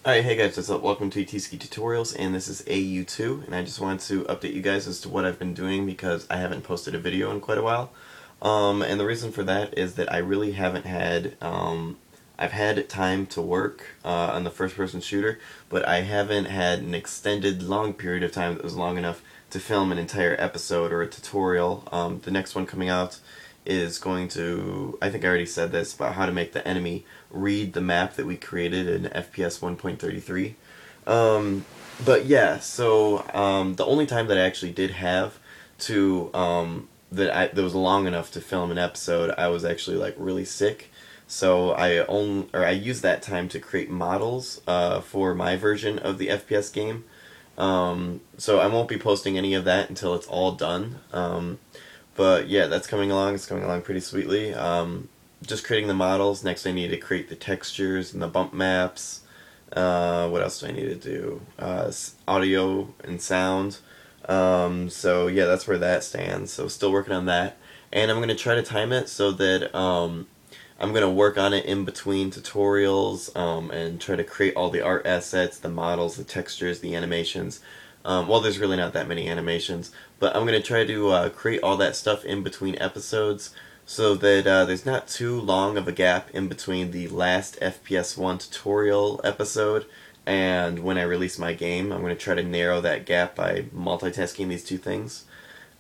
Alright, hey guys, what's up? Welcome to ETeeskiTutorials, and this is au2, and I just wanted to update you guys as to what I've been doing because I haven't posted a video in quite a while. And the reason for that is that I really haven't had, I've had time to work on the first-person shooter, but I haven't had an extended, long period of time that was long enough to film an entire episode or a tutorial. The next one coming out is going to, I think I already said this, about how to make the enemy read the map that we created in FPS 1.33. But yeah, so the only time that I actually did have to, that was long enough to film an episode, I was actually like really sick. So I used that time to create models for my version of the FPS game. So I won't be posting any of that until it's all done. But yeah, that's coming along. It's coming along pretty sweetly. Just creating the models. Next I need to create the textures and the bump maps. What else do I need to do? Audio and sound. So yeah, that's where that stands. So still working on that. And I'm going to try to time it so that I'm going to work on it in between tutorials and try to create all the art assets, the models, the textures, the animations. Well, there's really not that many animations, but I'm going to try to create all that stuff in between episodes so that there's not too long of a gap in between the last FPS 1 tutorial episode and when I release my game. I'm going to try to narrow that gap by multitasking these two things.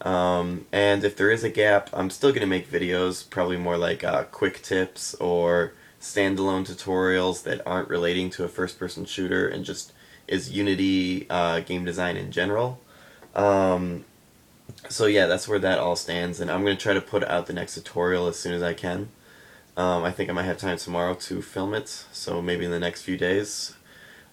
And if there is a gap, I'm still going to make videos, probably more like quick tips or standalone tutorials that aren't relating to a first-person shooter and just is Unity game design in general. So yeah, that's where that all stands, and I'm going to try to put out the next tutorial as soon as I can. I think I might have time tomorrow to film it, so maybe in the next few days.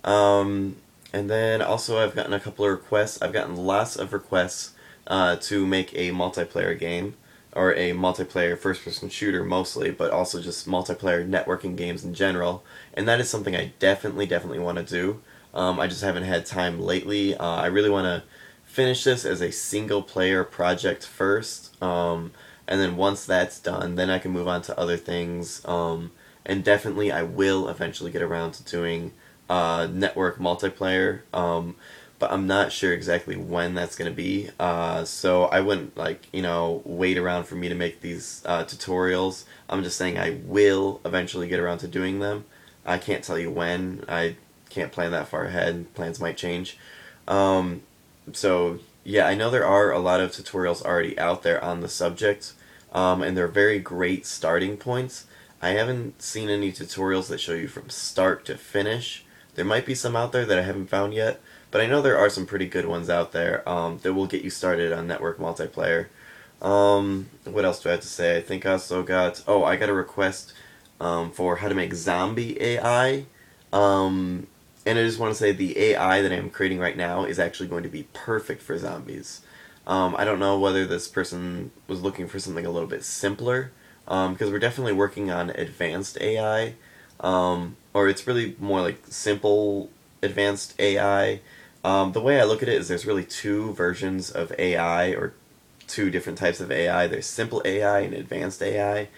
And then also I've gotten a couple of requests. I've gotten lots of requests to make a multiplayer game, or a multiplayer first-person shooter mostly, but also just multiplayer networking games in general, and that is something I definitely want to do. I just haven't had time lately. I really want to finish this as a single-player project first, and then once that's done, then I can move on to other things, and definitely I will eventually get around to doing network multiplayer, but I'm not sure exactly when that's going to be, so I wouldn't, wait around for me to make these tutorials. I'm just saying I will eventually get around to doing them. I can't tell you when. I can't plan that far ahead. Plans might change. So, yeah, I know there are a lot of tutorials already out there on the subject, and they're very great starting points. I haven't seen any tutorials that show you from start to finish. There might be some out there that I haven't found yet, but I know there are some pretty good ones out there that will get you started on network multiplayer. What else do I have to say? I think I also got... Oh, I got a request for how to make zombie AI. And I just want to say the AI that I'm creating right now is actually going to be perfect for zombies. I don't know whether this person was looking for something a little bit simpler, because we're definitely working on advanced AI, or it's really more like simple advanced AI. The way I look at it is there's really two versions of AI, or two different types of AI. There's simple AI and advanced AI,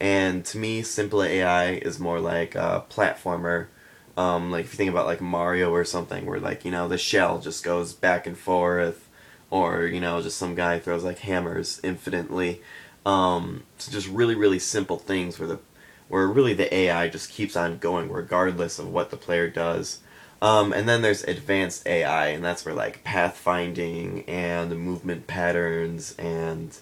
and to me, simple AI is more like a platformer. Like if you think about like Mario or something, where the shell just goes back and forth, or just some guy throws like hammers infinitely. So just really simple things where really the AI just keeps on going regardless of what the player does. And then there's advanced AI, and that's where like pathfinding and movement patterns and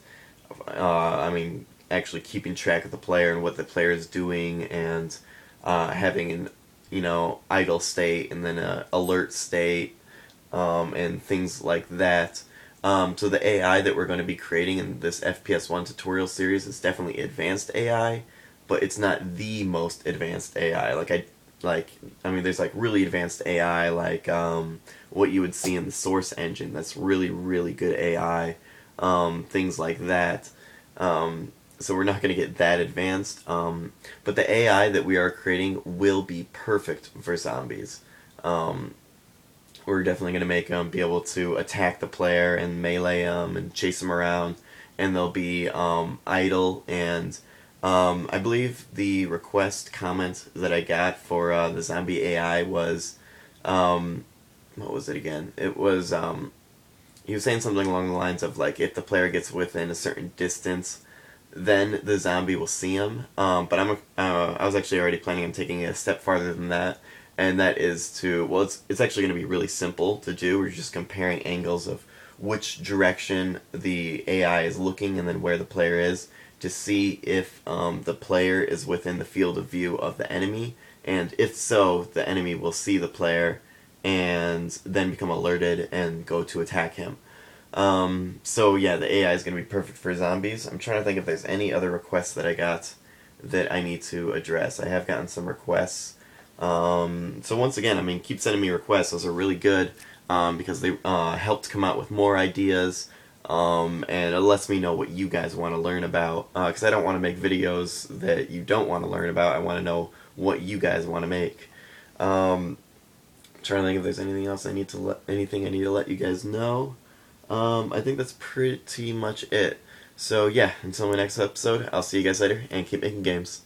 actually keeping track of the player and what the player is doing, and having an idle state and then a alert state, and things like that. So the AI that we're going to be creating in this FPS 1 tutorial series is definitely advanced AI, but it's not the most advanced AI. There's like really advanced AI, like what you would see in the Source engine. That's really good AI, things like that. So we're not going to get that advanced, but the AI that we are creating will be perfect for zombies. We're definitely going to make them be able to attack the player and melee them and chase them around, and they'll be idle. And I believe the request comment that I got for the zombie AI was What was it again? It was he was saying something along the lines of like if the player gets within a certain distance, then the zombie will see him. But I was actually already planning on taking it a step farther than that, and that is to well, it's actually going to be really simple to do. We're just comparing angles of which direction the AI is looking and then where the player is to see if the player is within the field of view of the enemy, and if so, the enemy will see the player and then become alerted and go to attack him. So yeah, the AI is going to be perfect for zombies. I'm trying to think if there's any other requests that I got that I need to address. I have gotten some requests. So once again, I mean, keep sending me requests. Those are really good because they helped come out with more ideas. And it lets me know what you guys want to learn about. Because I don't want to make videos that you don't want to learn about. I want to know what you guys want to make. Trying to think if there's anything else I need to let you guys know. I think that's pretty much it. So yeah, until my next episode, I'll see you guys later, and keep making games.